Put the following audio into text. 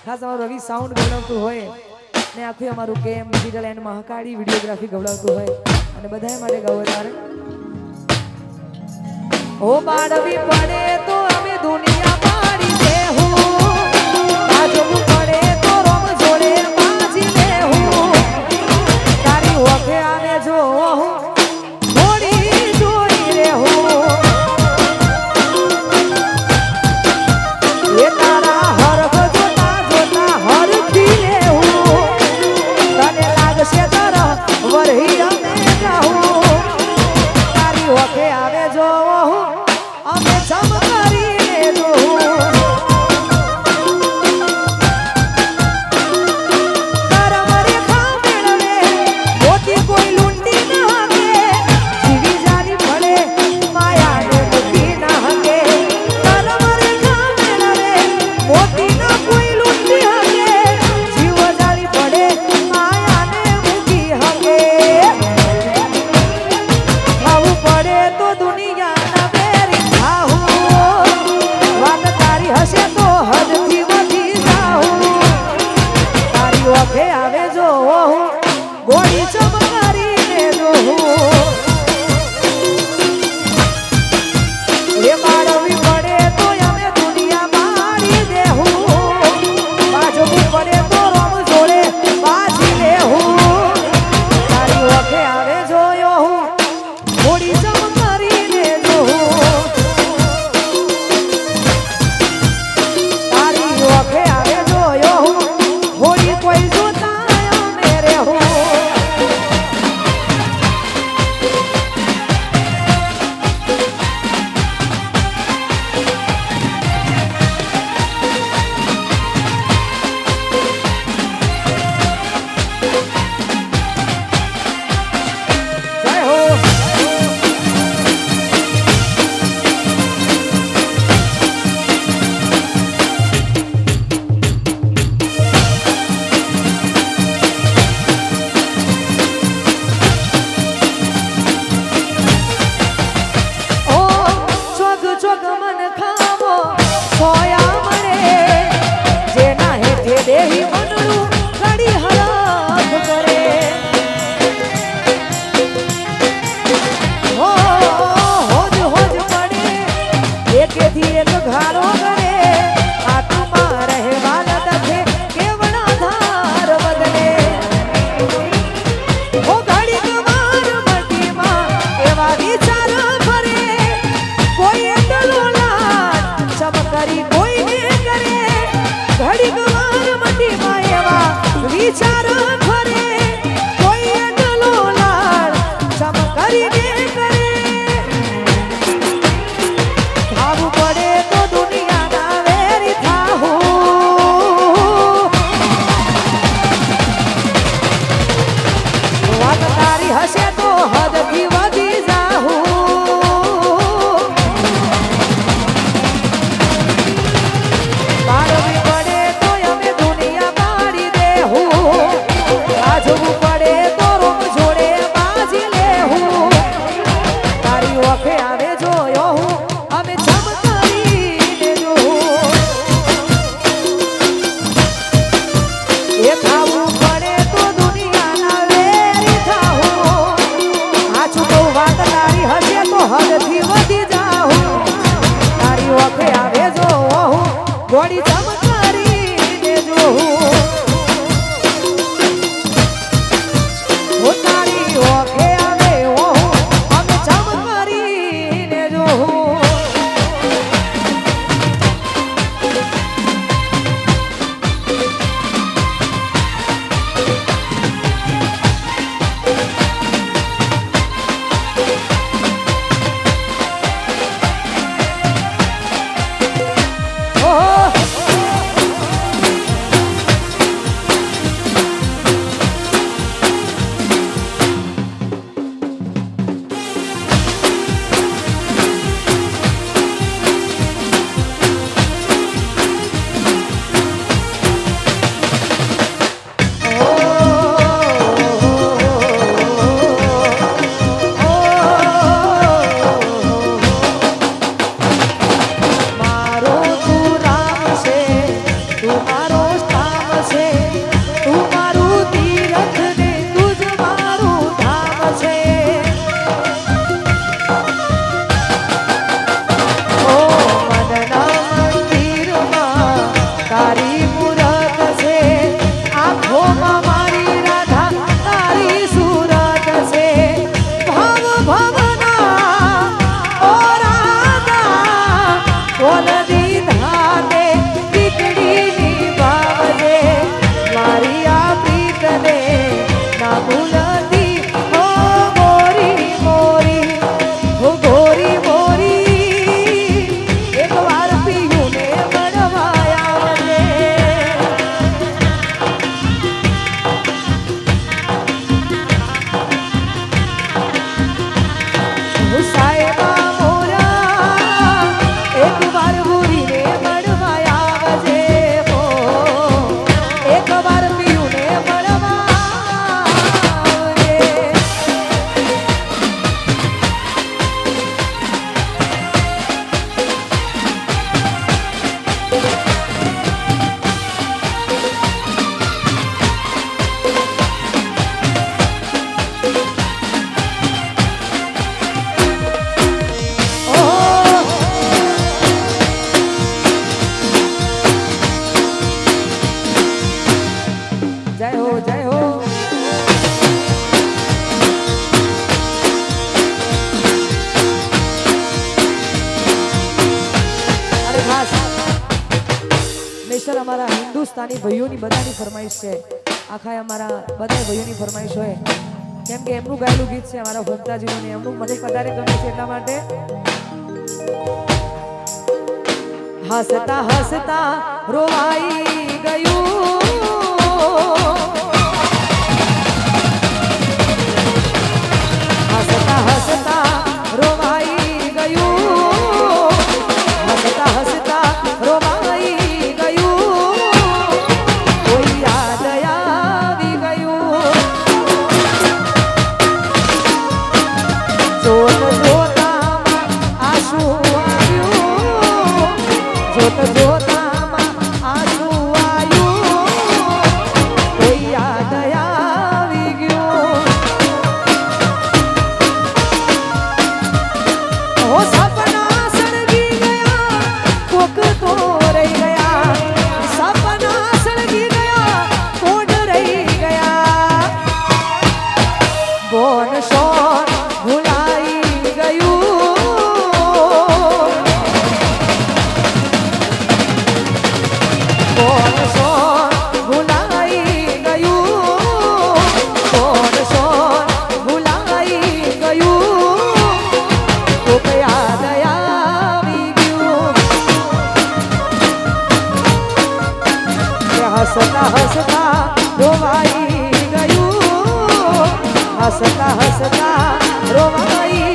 ખાસ અમારું રવિ સાઉન્ડ ગવડાવતું હોય ને આખું અમારું કેમ ડિજિટલ એન્ડ મહાકાળી વિડીયોગ્રાફી ગવડાવતું હોય અને બધાય માટે ગૌરવ તારે ઓ બાળવી પડે તો અમે દુનિયા પાડી દેહું બાજુ પડે તો રોમ જોડે બાજી દેહું તારી ઓખે આને જો થોડી જોડી રહેવું એ તારા હરખ જોતા જોતા હરખી લેવું તને લાગશે તરહ વરહી અમે જાઉં તારી ઓખે આવે જો અમે જમ કરીને જોઉં સંસ્થાની ભાઈઓની બધાની ફરમાઈશ છે, આખા અમારા બધા ભાઈઓની ફરમાઈશ હોય, કેમ કે એમનું ગાયેલું ગીત છે અમારા ભક્તાજીનું, એમનું મને વધારે ગમે છે એટલા માટે હસતા હસતા રોવાઈ ગયું, હસતા હસતા રોવાઈ ગયું, હસતા હસતા રોવાઈ ગયું, કોઈ યાદ આવી ગયું, જોત જોતામાં આંસુ આવ્યું, જોત જોતામાં આંસુ આવ્યું, કોઈ યાદ આવી ગયું, ઓ સપના સળગી ગયા, કોક તો રહી ગયા, સપના સળગી ગયા, કોણ રહી ગયા, બોન શોન ભૂલાઈ ગયું, કોણ શોન ભૂલાઈ ગયું, કોણ શોન ભૂલાઈ ગયું, કોક યાદ આવી ગયું, હસતા હસતા રોવાઈ ગયું, હસતા હસતા રોવાઈ